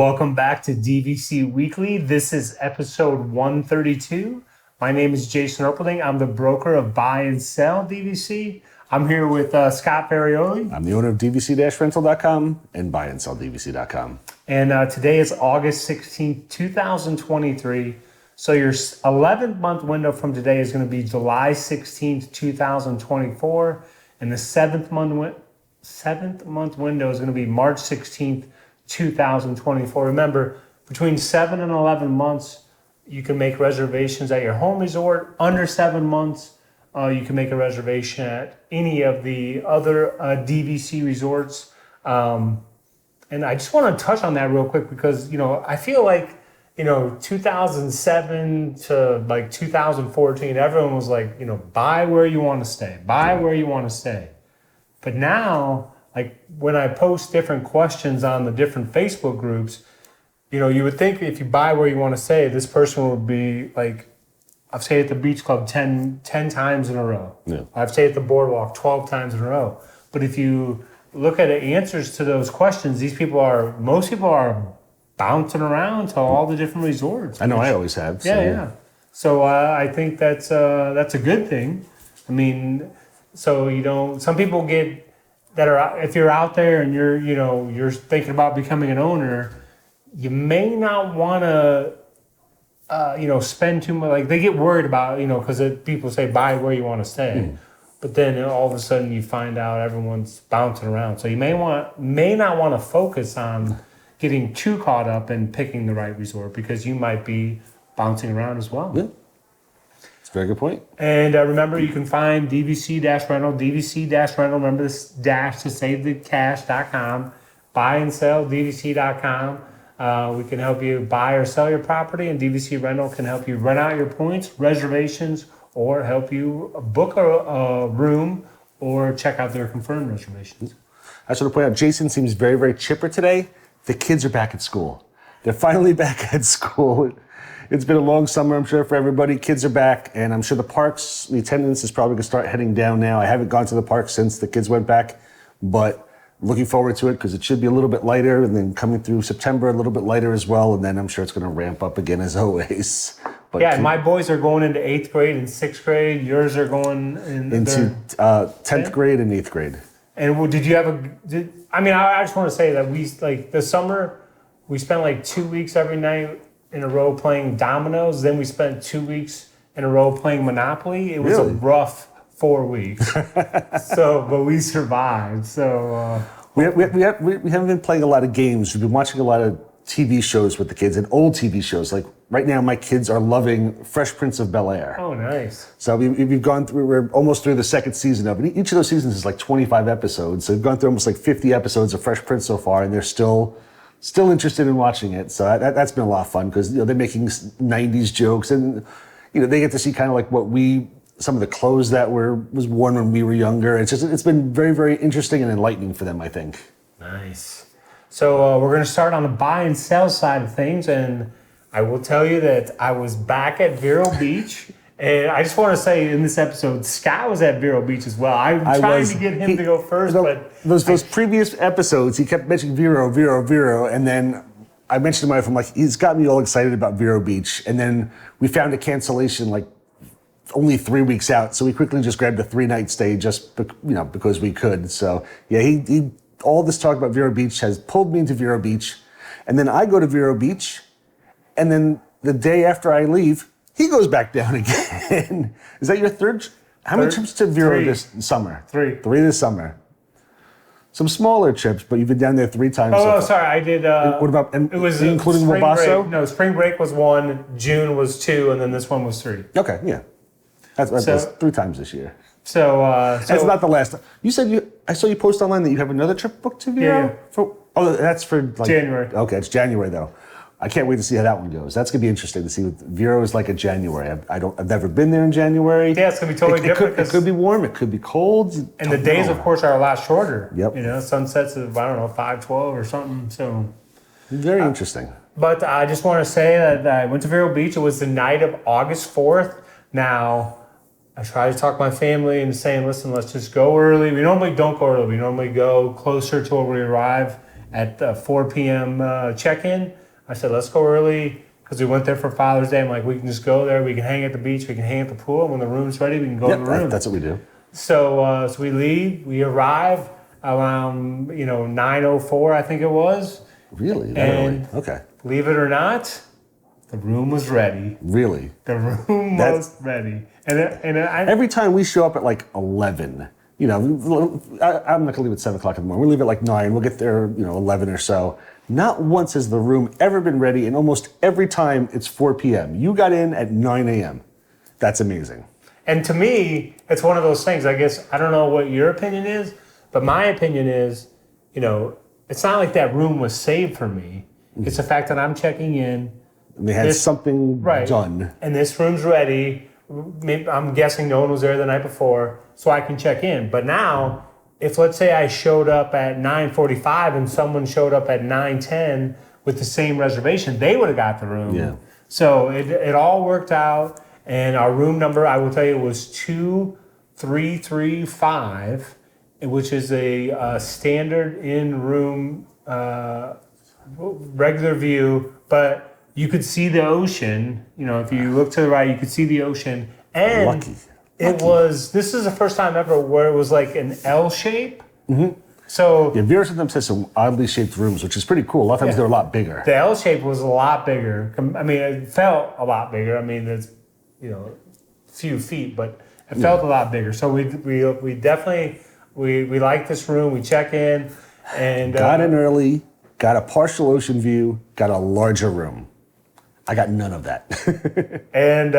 Welcome back to DVC Weekly. This is episode 132. My name is Jason Erpelding. I'm the broker of Buy and Sell DVC. I'm here with Scott Ferrioli. I'm the owner of DVC-Rental.com and Buy and Sell DVC.com. And today is August 16th, 2023. So your 11th month window from today is going to be July 16th, 2024. And the seventh month window is going to be March 16th, 2024. Remember, between 7 and 11 months, you can make reservations at your home resort. Under 7 months, you can make a reservation at any of the other DVC resorts. And I just want to touch on that real quick because, I feel like, 2007 to like 2014, everyone was like, buy where you want to stay, buy where you want to stay. But now, like when I post different questions on the different Facebook groups, you would think if you buy where you want to stay, this person would be like, I've stayed at the beach club 10 times in a row. Yeah. I've stayed at the boardwalk 12 times in a row. But if you look at the answers to those questions, most people are bouncing around to all the different resorts. I know I always have. So. Yeah. So I think that's a good thing. I mean, so, some people get that are, if you're out there and you're thinking about becoming an owner, you may not want to, spend too much. Like they get worried about, because people say buy where you want to stay, but then all of a sudden you find out everyone's bouncing around. So you may not want to focus on getting too caught up in picking the right resort because you might be bouncing around as well. Yeah. That's a very good point. And remember, you can find DVC-Rental, DVC-Rental, remember this dash to save the cash.com, buy and sell DVC.com. We can help you buy or sell your property, and DVC Rental can help you rent out your points, reservations, or help you book a room or check out their confirmed reservations. I just want to point out, Jason seems very, very chipper today. The kids are back at school. They're finally back at school. It's been a long summer, I'm sure, for everybody. Kids are back, and I'm sure the attendance is probably going to start heading down now. I haven't gone to the park since the kids went back, but looking forward to it because it should be a little bit lighter, and then coming through September, a little bit lighter as well, and then I'm sure it's going to ramp up again as always. But yeah, my boys are going into 8th grade and 6th grade. Yours are going into 10th grade and 8th grade. And did you have I just want to say that this summer, we spent like 2 weeks every night in a row playing dominoes. Then we spent 2 weeks in a row playing Monopoly. It was a rough 4 weeks. But we survived. So we haven't been playing a lot of games. We've been watching a lot of TV shows with the kids and old TV shows. Like right now, my kids are loving Fresh Prince of Bel-Air. Oh, nice. So we've gone through, we're almost through the second season of it. Each of those seasons is like 25 episodes. So we've gone through almost like 50 episodes of Fresh Prince so far, and they're still interested in watching it. So that's been a lot of fun because they're making 90s jokes, and they get to see kind of like some of the clothes that was worn when we were younger. It's been very, very interesting and enlightening for them, I think. Nice. So we're going to start on the buy and sell side of things, and I will tell you that I was back at Vero Beach. And I just want to say in this episode, Scott was at Vero Beach as well. I'm trying to get him to go first, but those previous episodes, he kept mentioning Vero, and then I mentioned to my wife, I'm like, he's got me all excited about Vero Beach, and then we found a cancellation like only 3 weeks out, so we quickly just grabbed a 3-night stay just because we could. So yeah, he all this talk about Vero Beach has pulled me into Vero Beach, and then I go to Vero Beach, and then the day after I leave, he goes back down again. Is that your third? How many trips to Vero this summer? 3. 3 this summer. Some smaller trips, but you've been down there 3 times. Oh, sorry, I did. What about? It was including Wabasso? No, spring break was 1, June was 2, and then this one was 3. Okay, yeah, that's 3 times this year. So that's not the last time. You said I saw you post online that you have another trip booked to Vero. Yeah. That's for January. Okay, it's January though. I can't wait to see how that one goes. That's gonna be interesting to see what Vero is like in January. I've never been there in January. Yeah, it's gonna be totally different. It could be warm. It could be cold. And the days, of course, are a lot shorter. Yep. Sunsets of 5:12 or something. So very interesting. But I just want to say that I went to Vero Beach. It was the night of August 4th. Now, I try to talk my family into saying, listen, let's just go early. We normally don't go early. We normally go closer to where we arrive. at 4 p.m. Check-in. I said, let's go early because we went there for Father's Day. I'm like, we can just go there. We can hang at the beach. We can hang at the pool. And when the room's ready, we can go to the room. That's what we do. So we leave. We arrive around 9:04, I think it was. Really? And okay. Believe it or not, the room was ready. Really? The room was ready. Every time we show up at like 11, I'm not gonna leave at 7 o'clock in the morning. We leave at like 9. We'll get there, 11 or so. Not once has the room ever been ready, and almost every time it's 4 p.m. You got in at 9 a.m. That's amazing. And to me, it's one of those things. I guess I don't know what your opinion is, but my opinion is, it's not like that room was saved for me. It's the fact that I'm checking in. And they had something done. And this room's ready. Maybe, I'm guessing no one was there the night before, so I can check in. But now, if let's say I showed up at 9:45 and someone showed up at 9:10 with the same reservation, they would have got the room. Yeah. So it all worked out. And our room number, I will tell you, was 2335, which is a standard in-room regular view, but you could see the ocean. If you look to the right, you could see the ocean. And Lucky. This is the first time ever where it was like an L shape. Mm-hmm. So Vero sometimes has some oddly shaped rooms, which is pretty cool. A lot of times they're a lot bigger. The L shape was a lot bigger. I mean, it felt a lot bigger. I mean, it's a few feet, but it felt a lot bigger. So we definitely we like this room. We check in and got in early, got a partial ocean view, got a larger room. I got none of that. And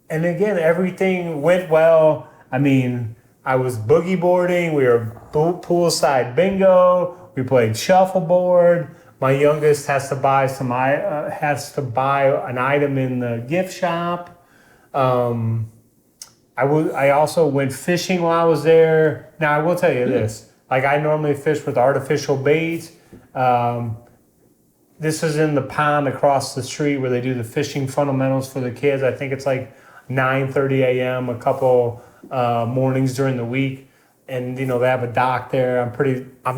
and again, everything went well. I mean, I was boogie boarding. We were poolside bingo. We played shuffleboard. My youngest has to buy an item in the gift shop. I also went fishing while I was there. Now I will tell you this: like I normally fish with artificial bait. This is in the pond across the street where they do the fishing fundamentals for the kids. I think it's like 9:30 a.m. a couple mornings during the week. And, they have a dock there. I'm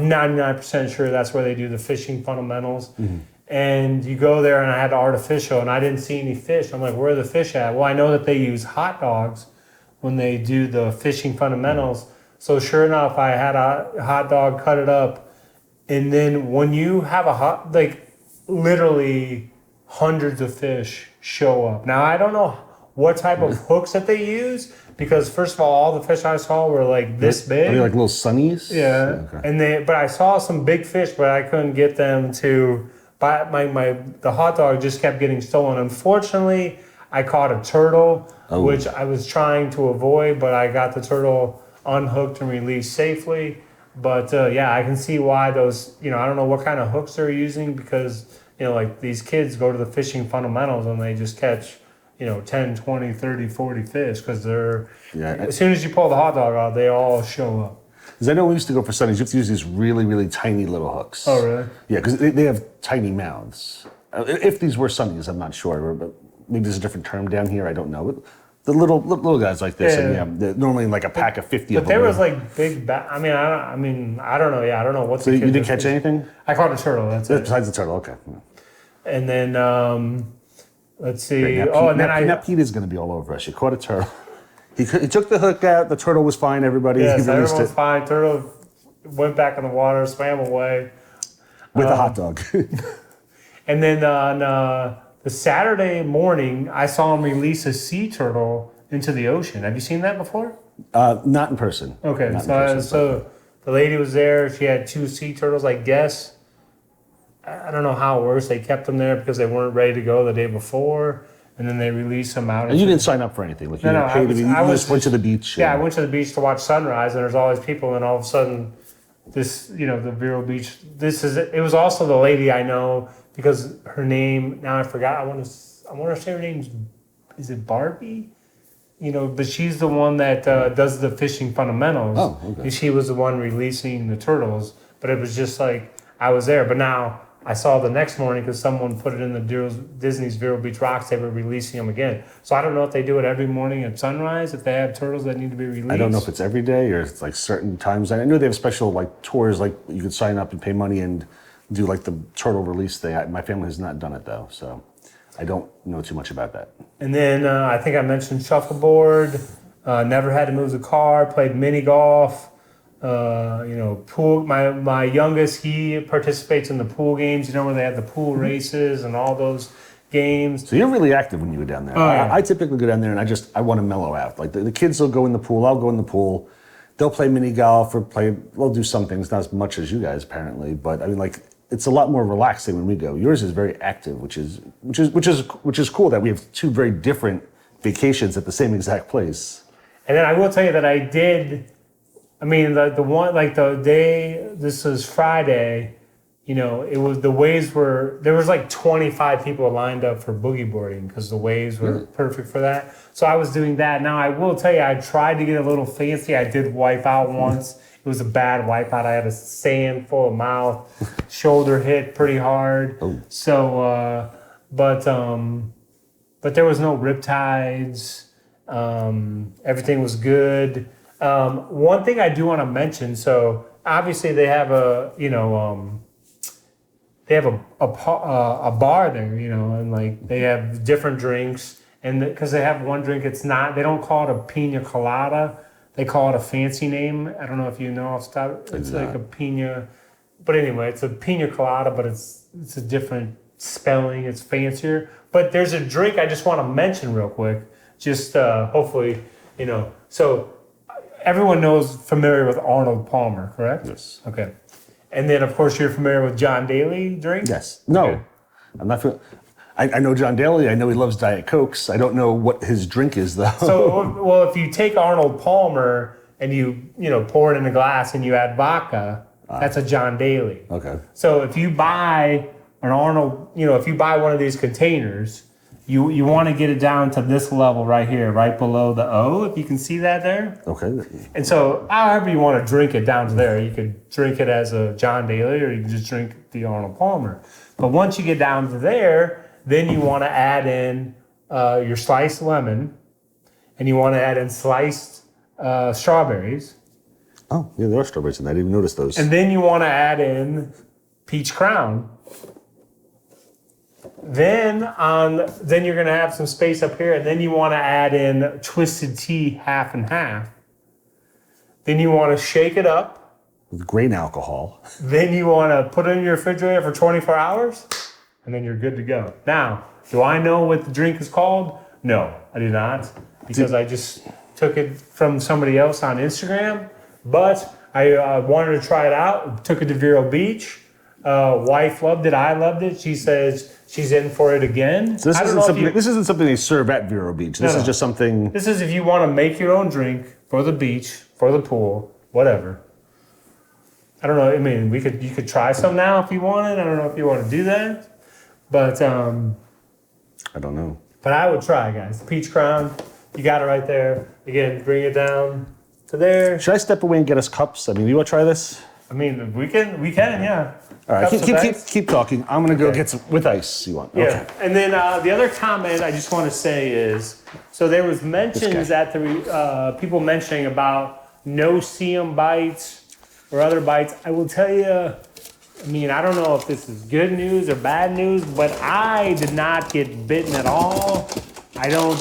99% sure that's where they do the fishing fundamentals. Mm-hmm. And you go there and I had artificial and I didn't see any fish. I'm like, where are the fish at? Well, I know that they use hot dogs when they do the fishing fundamentals. So sure enough, I had a hot dog, cut it up. And then when you have literally hundreds of fish show up. Now, I don't know what type of hooks that they use, because first of all the fish I saw were like this big. Are they like little sunnies? Yeah. Okay. But I saw some big fish, but I couldn't get them to buy the hot dog just kept getting stolen. Unfortunately, I caught a turtle, which I was trying to avoid, but I got the turtle unhooked and released safely. But I can see why those, I don't know what kind of hooks they're using, because, like these kids go to the fishing fundamentals and they just catch 10, 20, 30, 40 fish, because they're, as soon as you pull the hot dog out, they all show up. Because I know we used to go for sunnies, you have to use these really, really tiny little hooks. Oh, really? Yeah, because they have tiny mouths. If these were sunnies, I'm not sure, but maybe there's a different term down here, I don't know. But the little guys like this, they're normally like a pack of 50 of them. But there was like big, I don't know. Yeah, I don't know what's. So you didn't catch anything? I caught a turtle, that's it. Besides the turtle, okay. And then, let's see. Great. Now Pete is going to be all over us. You caught a turtle. He took the hook out. The turtle was fine. Everybody. Yes, everyone was fine. Turtle went back in the water, swam away with a hot dog. And then on the Saturday morning, I saw him release a sea turtle into the ocean. Have you seen that before? Not in person. Okay, so the lady was there. She had 2 sea turtles, I guess. I don't know how it works. They kept them there because they weren't ready to go the day before, and then they released them out. And you didn't sign up for anything? Like you didn't pay to be, you just went to the beach? Yeah, I went to the beach to watch sunrise, and there's all these people, and all of a sudden, this, the Vero Beach, it was also the lady I know, because her name, now I forgot, I want to say her name's, is it Barbie? But she's the one that does the fishing fundamentals. Oh, okay. And she was the one releasing the turtles, but it was just like, I was there. But now, I saw the next morning because someone put it in the Disney's Vero Beach Rocks. They were releasing them again. So I don't know if they do it every morning at sunrise, if they have turtles that need to be released. I don't know if it's every day or it's like certain times. I know they have special like tours, like you could sign up and pay money and do like the turtle release thing. My family has not done it though, so I don't know too much about that. And then I think I mentioned shuffleboard. Never had to move the car. Played mini golf. Pool. My youngest, he participates in the pool games. You know where they have the pool races and all those games. So you're really active when you go down there. Oh, yeah. I typically go down there and I want to mellow out. Like the kids will go in the pool. I'll go in the pool. They'll play mini golf or they'll do some things, not as much as you guys apparently, but I mean like it's a lot more relaxing when we go. Yours is very active, which is cool that we have two very different vacations at the same exact place. And then I will tell you that I did. I mean, the one, like the day, this was Friday, it was, the waves were, there was like 25 people lined up for boogie boarding because the waves were perfect for that. So I was doing that. Now I will tell you, I tried to get a little fancy. I did wipe out once. It was a bad wipeout. I had a sand full of mouth, shoulder hit pretty hard. Oh. So, but there was no riptides. Everything was good. One thing I do want to mention, so obviously they have a bar there, and like they have different drinks, and because they have one drink, they don't call it a pina colada, they call it a fancy name. I don't know if you know off the top. It's like a pina, but anyway, it's a pina colada, but it's a different spelling. It's fancier. But there's a drink I just want to mention real quick, just hopefully, so. Everyone familiar with Arnold Palmer, correct? Yes. Okay. And then, of course, you're familiar with John Daly drink? Yes. No. Okay. I'm not. I know John Daly. I know he loves Diet Cokes. I don't know what his drink is, though. So, well, if you take Arnold Palmer and you pour it in a glass and you add vodka, that's a John Daly. Okay. So if you buy an Arnold, if you buy one of these containers, you want to get it down to this level right here, right below the O, if you can see that there. Okay. And so however you want to drink it down to there, you could drink it as a John Daly or you can just drink the Arnold Palmer. But once you get down to there, then you want to add in your sliced lemon and you want to add in sliced strawberries. Oh, yeah, there are strawberries in that. I didn't even notice those. And then you want to add in peach crown. Then you're going to have some space up here, and then you want to add in twisted tea half and half. Then you want to shake it up. With grain alcohol. Then you want to put it in your refrigerator for 24 hours, and then you're good to go. Now, do I know what the drink is called? No, I do not, because I just took it from somebody else on Instagram. But I wanted to try it out. Took it to Vero Beach. Wife loved it. I loved it. She says she's in for it again. So this isn't something they serve at Vero Beach. This is just something. This is if you want to make your own drink for the beach, for the pool, whatever. I don't know. I mean, you could try some now if you wanted. I don't know if you want to do that, but I don't know. But I would try, guys. Peach Crown, you got it right there. Again, bring it down to there. Should I step away and get us cups? I mean, you want to try this? I mean, we can, yeah. All right, keep talking. I'm gonna go get some with ice. You want? Yeah. Okay. And then the other comment I just want to say is, so there was mentions at the people mentioning about no-see-um bites or other bites. I will tell you, I mean, I don't know if this is good news or bad news, but I did not get bitten at all. I don't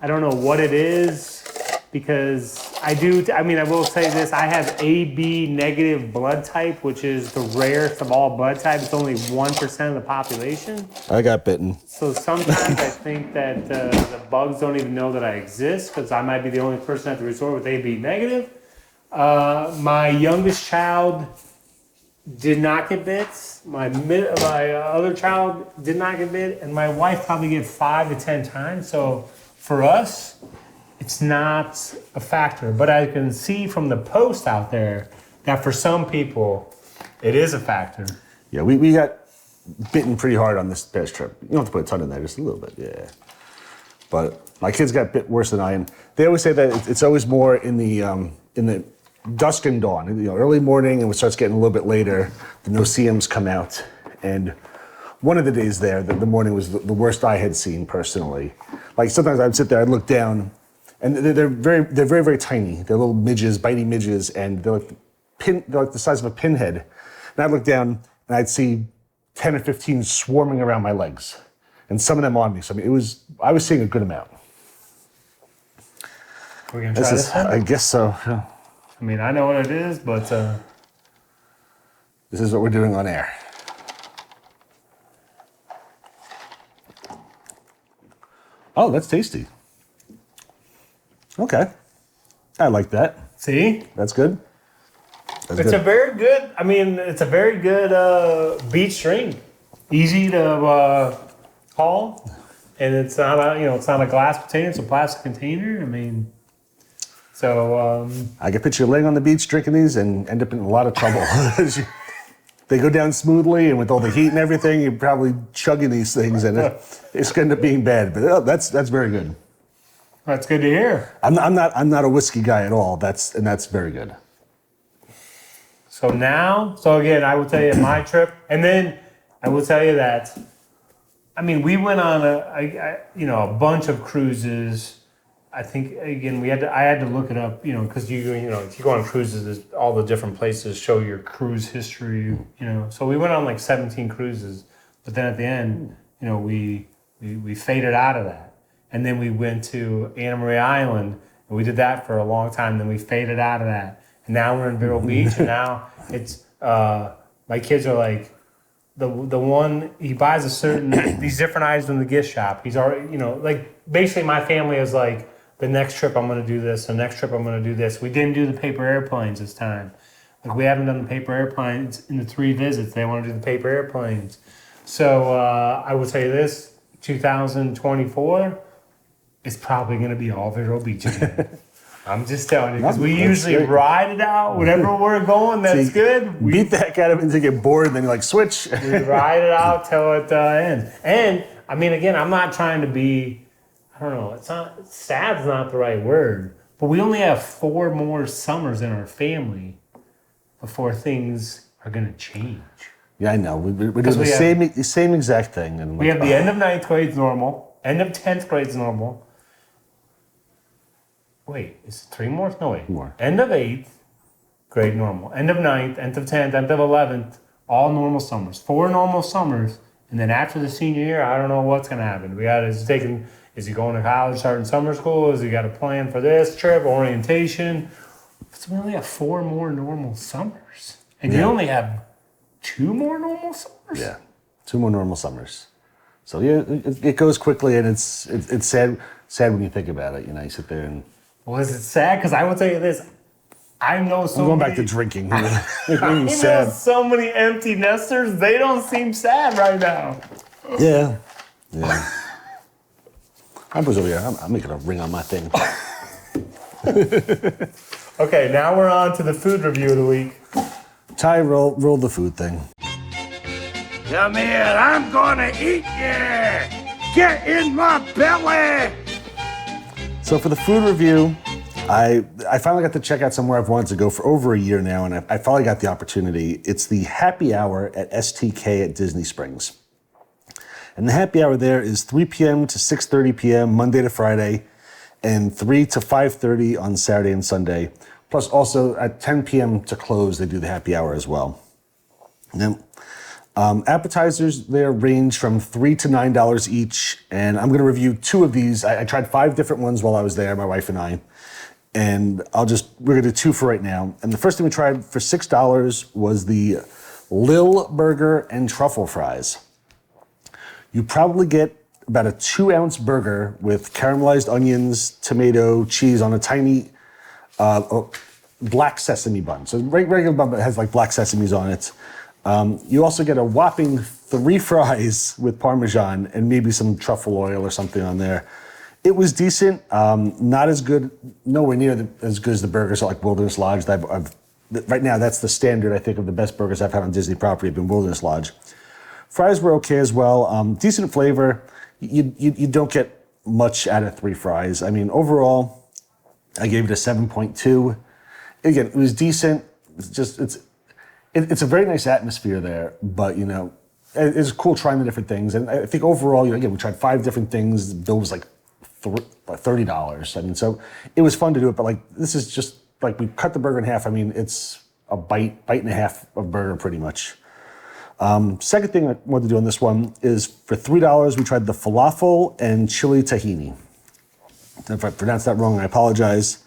know what it is. Because I will say this, I have AB negative blood type, which is the rarest of all blood types. It's only 1% of the population. I got bitten. So sometimes I think that the bugs don't even know that I exist because I might be the only person at the resort with AB negative. My youngest child did not get bit. My other child did not get bit. And my wife probably get 5 to 10 times. So for us, it's not a factor, but I can see from the post out there that for some people, it is a factor. Yeah, we got bitten pretty hard on this past trip. You don't have to put a ton in there, just a little bit, yeah. But my kids got bit worse than I, and they always say that it's always more in the dusk and dawn, early morning, and it starts getting a little bit later. The no-see-ums come out, And one of the days there, the morning was the worst I had seen personally. Like sometimes I'd sit there, I'd look down, and they're very, very tiny. They're little midges, bitey midges, and they're like the size of a pinhead. And I'd look down, and I'd see 10 or 15 swarming around my legs, and some of them on me. So I mean, I was seeing a good amount. We're gonna try this one? I guess so. Yeah. I mean, I know what it is, but This is what we're doing on air. Oh, that's tasty. Okay. I like that. see, That's good. That's it's good. a very good. I mean, it's a very good beach drink. Easy to haul, and it's not it's not a glass container. It's a plastic container. I mean, so I can picture you laying on the beach drinking these and end up in a lot of trouble. They go down smoothly, and with all the heat and everything, you're probably chugging these things, and it's going to end up being bad. But that's very good. that's good to hear. I'm not a whiskey guy at all. That's very good. So again, I will tell you my trip, and then I will tell you that. I mean, we went on a bunch of cruises. I think again I had to look it up, because if you go on cruises, there's all the different places show your cruise history, So we went on like 17 cruises, but then at the end, we faded out of that, and then we went to Anna Maria Island, and we did that for a long time. Then we faded out of that, and now we're in Vero Beach, and now it's my kids are like. The one he buys these different items from the gift shop. He's already like basically my family is like the next trip I'm going to do this. The next trip I'm going to do this. We didn't do the paper airplanes this time. Like we haven't done the paper airplanes in the 3 visits. They want to do the paper airplanes. So I will tell you this: 2024 is probably going to be all Vero Beach again. I'm just telling you, because we usually ride it out. Whenever we're going, that's good. We beat the heck out of it until you get bored, and then you like switch. We ride it out till it ends. And I mean, again, I'm not trying to be. I don't know. Sad's not the right word, but we only have 4 more summers in our family before things are gonna change. Yeah, I know. We're doing the same exact thing. And we have the end of 9th grade's normal, end of 10th grade's normal. Wait, is it 3 more? No, wait. More. End of 8th grade normal. End of 9th, end of 10th, end of 11th, all normal summers. 4 normal summers. And then after the senior year, I don't know what's going to happen. Is he going to college, starting summer school? Is he got a plan for this trip, orientation? So we only have 4 more normal summers. And you only have 2 more normal summers? Yeah, 2 more normal summers. So yeah, it goes quickly, and it's sad when you think about it. You sit there and... Well, is it sad? Because I will tell you this. I'm going back to drinking. I know so many empty nesters. They don't seem sad right now. Yeah. I was over here. I'm making a ring on my thing. Okay, now we're on to the food review of the week. Ty, roll the food thing. Come here, I'm gonna eat you! Get in my belly! So for the food review, I finally got to check out somewhere I've wanted to go for over a year now, and I finally got the opportunity. It's the happy hour at STK at Disney Springs. And the happy hour there is 3 p.m. to 6:30 p.m. Monday to Friday, and 3 to 5:30 on Saturday and Sunday. Plus also at 10 p.m. to close, they do the happy hour as well. Now, appetizers there range from $3 to $9 each, and I'm going to review 2 of these. I tried 5 different ones while I was there, my wife and I, and we're going to do 2 for right now. And the first thing we tried for $6 was the Lil Burger and truffle fries. You probably get about a 2-ounce burger with caramelized onions, tomato, cheese on a tiny black sesame bun. So regular bun has like black sesames on it. You also get a whopping 3 fries with Parmesan and maybe some truffle oil or something on there. It was decent, not as good, nowhere near as good as the burgers at like Wilderness Lodge. Right now, that's the standard, I think, of the best burgers I've had on Disney property have been Wilderness Lodge. Fries were okay as well, decent flavor. You don't get much out of 3 fries. I mean, overall, I gave it a 7.2. Again, it was decent. It's a very nice atmosphere there, but it's cool trying the different things. And I think overall, again, we tried 5 different things. The bill was like $30. I mean, so it was fun to do it, but like this is just like we cut the burger in half. I mean, it's a bite and a half of burger pretty much. Second thing I wanted to do on this one is for $3, we tried the falafel and chili tahini. If I pronounced that wrong, I apologize.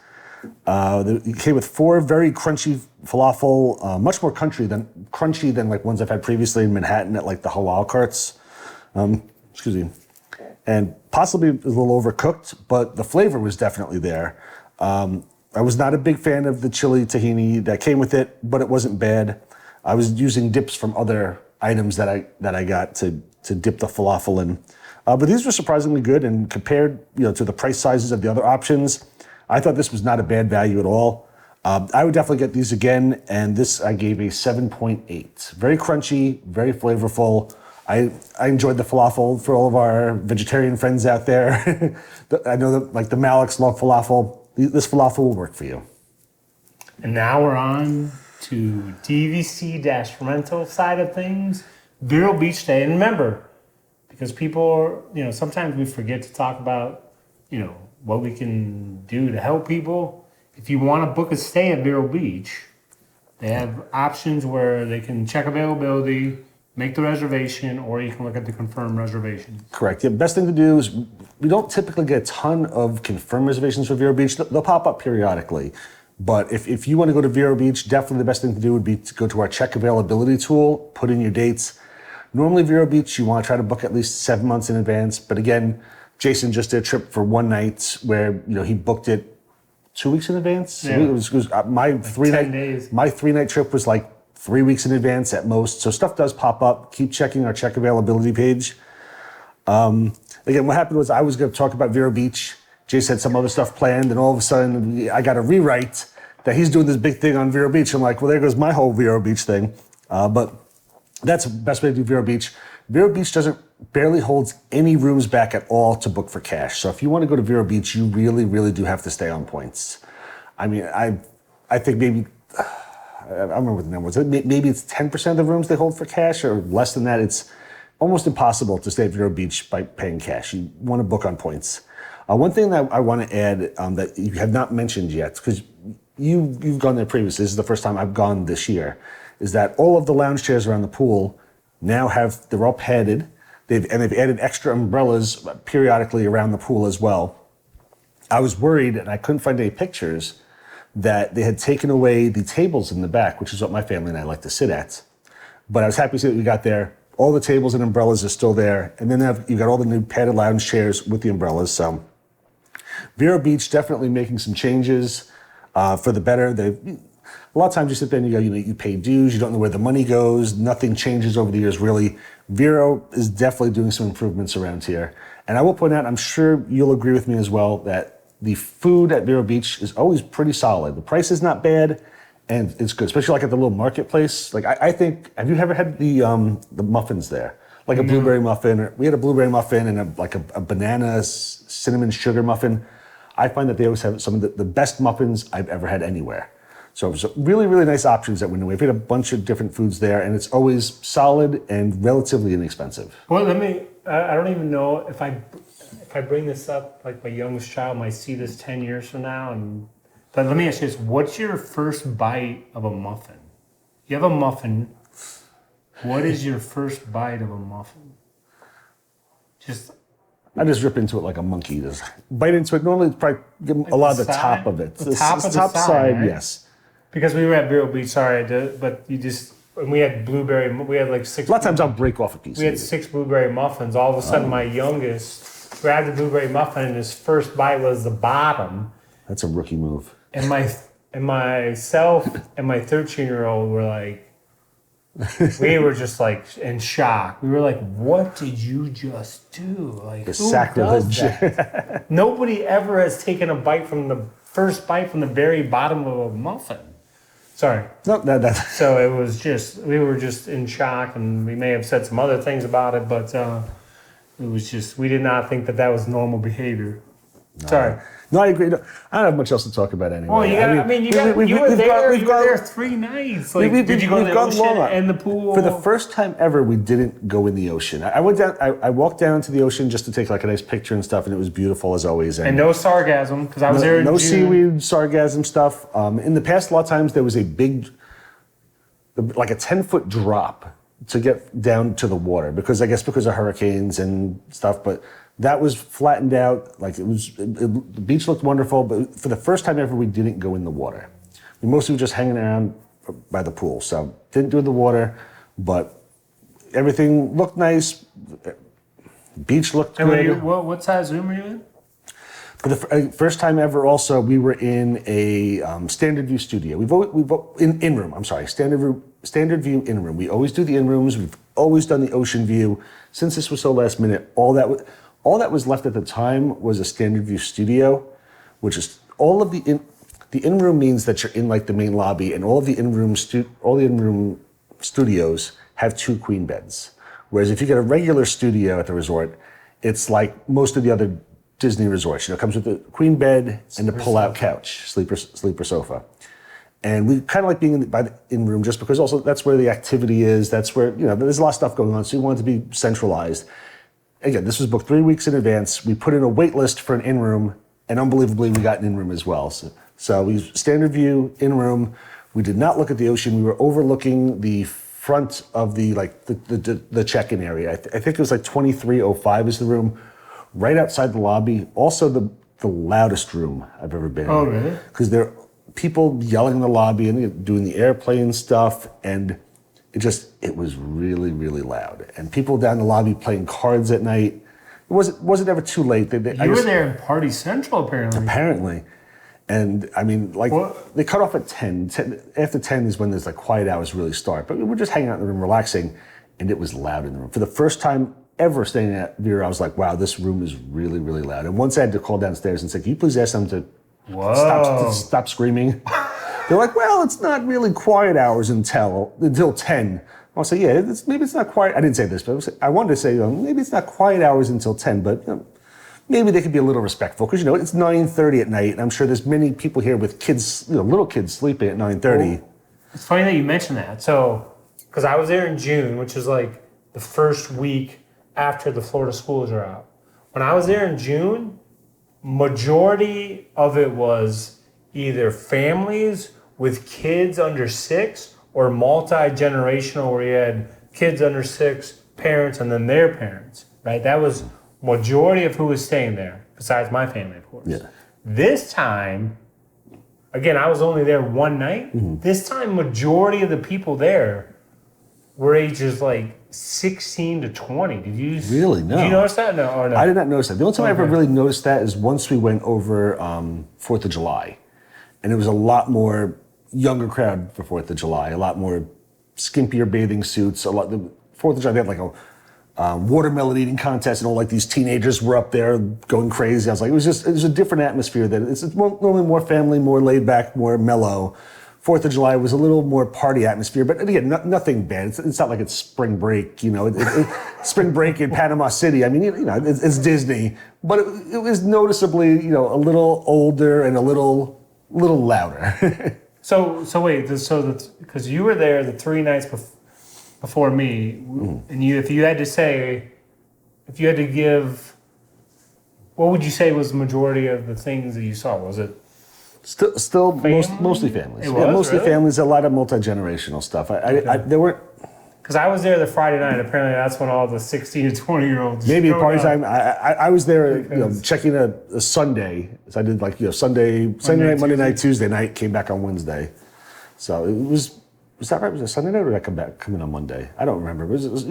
It came with 4 very crunchy falafel, much more crunchy than like ones I've had previously in Manhattan at like the halal carts. Excuse me. And possibly a little overcooked, but the flavor was definitely there. I was not a big fan of the chili tahini that came with it, but it wasn't bad. I was using dips from other items that I got to dip the falafel in. But these were surprisingly good, and compared to the price sizes of the other options, I thought this was not a bad value at all. I would definitely get these again, and this I gave a 7.8. Very crunchy, very flavorful. I enjoyed the falafel for all of our vegetarian friends out there. I know that like the Maliks love falafel. This falafel will work for you. And now we're on to DVC-Rental side of things. Vero Beach Day. And remember, because people are, sometimes we forget to talk about, what we can do to help people. If you want to book a stay at Vero Beach, they have options where they can check availability, make the reservation, or you can look at the confirmed reservations. Correct. The best thing to do is we don't typically get a ton of confirmed reservations for Vero Beach. They'll pop up periodically. But if you want to go to Vero Beach, definitely the best thing to do would be to go to our check availability tool, put in your dates. Normally Vero Beach, you want to try to book at least 7 months in advance. But again, Jason just did a trip for one night where he booked it 2 weeks in advance. Yeah. It was my like 3-night 10 days. My 3-night trip was like 3 weeks in advance at most. So stuff does pop up. Keep checking our check availability page. Again, what happened was I was going to talk about Vero Beach. Jason had some other stuff planned, and all of a sudden I got a rewrite that he's doing this big thing on Vero Beach. I'm like, well, there goes my whole Vero Beach thing. But that's the best way to do Vero Beach. Vero Beach barely holds any rooms back at all to book for cash. So if you want to go to Vero Beach, you really, really do have to stay on points. I mean, I think maybe, I don't remember what the number was. Maybe it's 10% of the rooms they hold for cash, or less than that. It's almost impossible to stay at Vero Beach by paying cash. You want to book on points. One thing that I want to add that you have not mentioned yet, because you've gone there previously, this is the first time I've gone this year, is that all of the lounge chairs around the pool now they're all padded. They've added extra umbrellas periodically around the pool as well. I was worried, and I couldn't find any pictures, that they had taken away the tables in the back, which is what my family and I like to sit at. But I was happy to see that we got there. All the tables and umbrellas are still there. And then you got all the new padded lounge chairs with the umbrellas. So Vero Beach definitely making some changes for the better. A lot of times you sit there and you pay dues, you don't know where the money goes, nothing changes over the years really. Vero is definitely doing some improvements around here. And I will point out, I'm sure you'll agree with me as well, that the food at Vero Beach is always pretty solid. The price is not bad, and it's good, especially like at the little marketplace. Like I think, have you ever had the muffins there? Like a blueberry muffin, we had a blueberry muffin and a banana cinnamon sugar muffin. I find that they always have some of the best muffins I've ever had anywhere. So really, really nice options that we know. We've had a bunch of different foods there, and it's always solid and relatively inexpensive. Well, I don't even know if I bring this up, like my youngest child might see this 10 years from now. But let me ask you this, what's your first bite of a muffin? You have a muffin. What is your first bite of a muffin? I just rip into it like a monkey. Just bite into it. Normally, it's probably give them a lot of the top of it. The top side, right? Yes. Because we were at Vero Beach, but we had we had like 6. A lot of times I'll break off a piece. We had 6 blueberry muffins. All of a sudden, my youngest grabbed the blueberry muffin, and his first bite was the bottom. That's a rookie move. And myself and my 13-year-old were like, we were just like in shock. We were like, "What did you just do? Like, The who sacrilege." does that? Nobody ever has taken a bite from the first bite from the very bottom of a muffin. Sorry. No, So it was we were just in shock, and we may have said some other things about it, but it was just, we did not think that was normal behavior. No. Sorry. No, I agree. No, I don't have much else to talk about anyway. Well, you were there 3 nights. Like, did you go to the ocean and the pool? For the first time ever, we didn't go in the ocean. I went down. I walked down to the ocean just to take like a nice picture and stuff, and it was beautiful as always. And no sargassum, because I was there in no June. seaweed, sargassum stuff. In the past, a lot of times there was a big, like a 10-foot drop to get down to the water because of hurricanes and stuff, but. That was flattened out, like the beach looked wonderful, but for the first time ever, we didn't go in the water. We mostly were just hanging around by the pool, so didn't do the water, but everything looked nice. Beach looked good. What size room were you in? For the first time ever, also, we were in a standard view studio. In room. I'm sorry, standard view in room. We always do the in rooms. We've always done the ocean view. Since this was so last minute, all that was left at the time was a standard view studio, which is all of the in room means that you're in like the main lobby, and all the in room studios have 2 queen beds. Whereas if you get a regular studio at the resort, it's like most of the other Disney resorts. It comes with a queen bed and a pull-out couch, sleeper sofa. And we kind of like being by the in room just because also that's where the activity is. That's where there's a lot of stuff going on, so we wanted to be centralized. Again, this was booked 3 weeks in advance. We put in a wait list for an in-room, and unbelievably, we got an in-room as well. So we standard view, in-room. We did not look at the ocean. We were overlooking the front of the check-in area. I think it was like 2305 is the room, right outside the lobby. Also the loudest room I've ever been in. Oh, really? Because there are people yelling in the lobby and doing the airplane stuff, and it was really, really loud. And people down the lobby playing cards at night. It wasn't ever too late. You were there in Party Central, apparently. Apparently. And I mean, they cut off at 10. After 10 is when there's like quiet hours really start. But we were just hanging out in the room, relaxing, and it was loud in the room. For the first time ever staying at Vero, I was like, wow, this room is really, really loud. And once I had to call downstairs and say, can you please ask them to stop screaming? They're like, well, it's not really quiet hours until 10. I'll say, yeah, maybe it's not quiet. I didn't say this, but I wanted to say, maybe it's not quiet hours until 10, but maybe they could be a little respectful because, it's 9:30 at night, and I'm sure there's many people here with kids, little kids sleeping at 9:30. Well, it's funny that you mentioned that. So, because I was there in June, which is like the first week after the Florida schools are out. When I was there in June, majority of it was either families with kids under 6 or multi-generational where you had kids under 6, parents, and then their parents, right? That was majority of who was staying there, besides my family, of course. Yeah. This time, again, I was only there 1 night. Mm-hmm. This time, majority of the people there were ages like 16 to 20. Did you really? No. Did you notice that? No, or no? I did not notice that. The only time I ever really noticed that is once we went over 4th of July. And it was a lot more younger crowd for 4th of July, a lot more skimpier bathing suits. The 4th of July, they had like a watermelon eating contest, and all like these teenagers were up there going crazy. I was like, it was a different atmosphere. That it's normally more family, more laid back, more mellow. 4th of July was a little more party atmosphere, but again, nothing bad. It's not like it's spring break, spring break in Panama City. I mean, it's Disney, but it was noticeably, a little older and a little louder. So wait, because you were there the 3 nights before me, and if you had to give, what would you say was the majority of the things that you saw? Was it still mostly families? Mostly really? Families. A lot of multi-generational stuff. There weren't. Because I was there the Friday night. Apparently, that's when all the 16 to 20-year-olds. Maybe at party time. I was there, checking a Sunday. So I did Sunday night, Monday night, Tuesday night. Came back on Wednesday. So it was. Was that right? Was it Sunday night, or did I come in on Monday? I don't remember.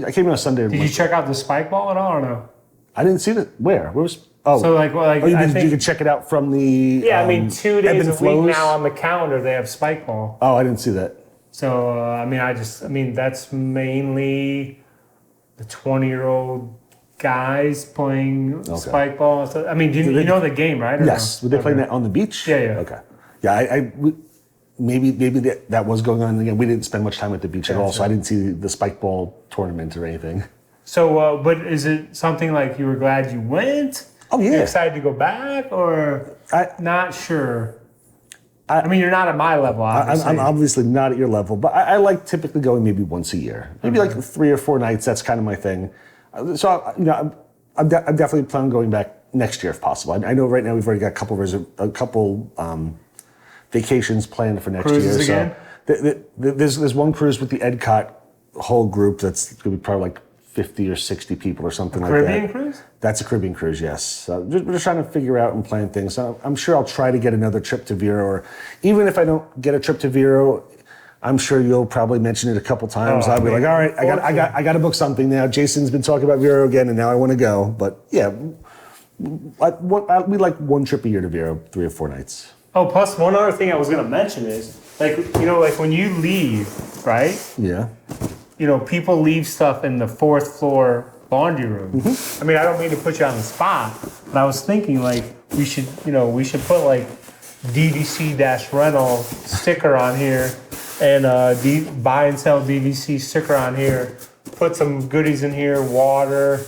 I came in on Sunday. Did you check out the spike ball at all, or no? I didn't see it. Where was? Oh, so you could check it out from the. Yeah, 2 days a week now on the calendar they have spike ball. Oh, I didn't see that. So, that's mainly the 20-year-old guys playing spike ball. So, you know the game, right? Yes. No? Were they playing that on the beach? Yeah. Okay. Yeah, maybe that was going on. Again, we didn't spend much time at the beach at all, so I didn't see the spike ball tournament or anything. So, but is it something like you were glad you went? Oh, yeah. You excited to go back or not sure? I mean, you're not at my level, obviously. I'm obviously not at your level, but I like typically going maybe once a year, maybe like 3 or 4 nights. That's kind of my thing. So I'm definitely planning on going back next year if possible. I know right now we've already got a couple vacations planned for next Cruises year. again? So there's one cruise with the EDCOT whole group that's going to be probably like 50 or 60 people or something like that. Caribbean cruise? That's a Caribbean cruise, yes. So we're just trying to figure out and plan things. So I'm sure I'll try to get another trip to Vero, or even if I don't get a trip to Vero, I'm sure you'll probably mention it a couple times. I'll be like, all right, I got to book something now. Jason's been talking about Vero again, and now I want to go. But yeah, we like one trip a year to Vero, 3 or 4 nights. Oh, plus one other thing I was going to mention is, like when you leave, right? Yeah. People leave stuff in the 4th floor laundry room. Mm-hmm. I mean, I don't mean to put you on the spot, but I was thinking like we should put like DVC-Rental sticker on here and buy and sell DVC sticker on here. Put some goodies in here, water,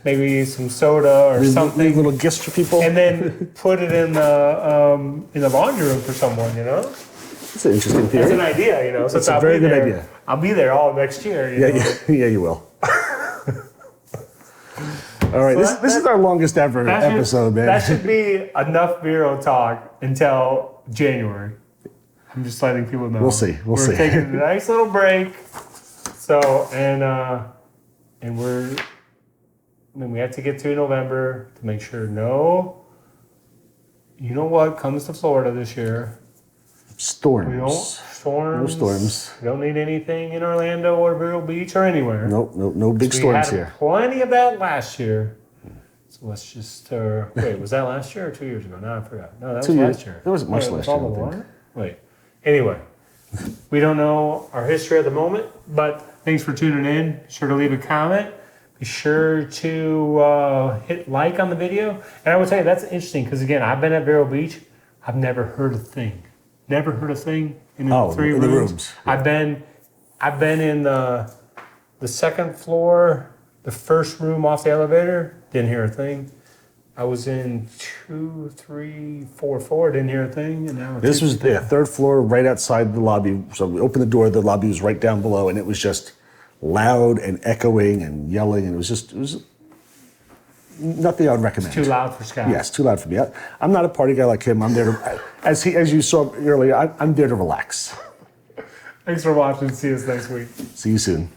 maybe some soda or something. Leave little gifts for people. And then put it in the laundry room for someone, It's an interesting theory. It's an idea, It's a very good idea. I'll be there all next year. Yeah, you will. All right, this is our longest ever episode, man. That should be enough Vero talk until January. I'm just letting people know. We'll see. We're taking a nice little break. So, and we have to get through November to make sure what comes to Florida this year. Storms. No storms. We don't need anything in Orlando or Vero Beach or anywhere. No big storms we had here. Plenty of that last year. So let's just wait. Was that last year or 2 years ago? No, I forgot. No, that was last year. There wasn't much last year. All the water? Wait. Anyway, we don't know our history at the moment, but thanks for tuning in. Be sure to leave a comment. Be sure to hit like on the video. And I would tell you that's interesting because again, I've been at Vero Beach. I've never heard a thing. Never heard a thing in the 3 rooms. The rooms. Yeah. I've been in the 2nd floor, the 1st room off the elevator, didn't hear a thing. I was in 2, 3, 4, 4, didn't hear a thing. And now this was the 3rd floor, right outside the lobby. So we opened the door, the lobby was right down below, and it was just loud and echoing and yelling, and it was nothing I would recommend. Too loud for Scott. Yes, too loud for me. I'm not a party guy like him. I'm there to, as you saw earlier, I'm there to relax. Thanks for watching. See us next week. See you soon.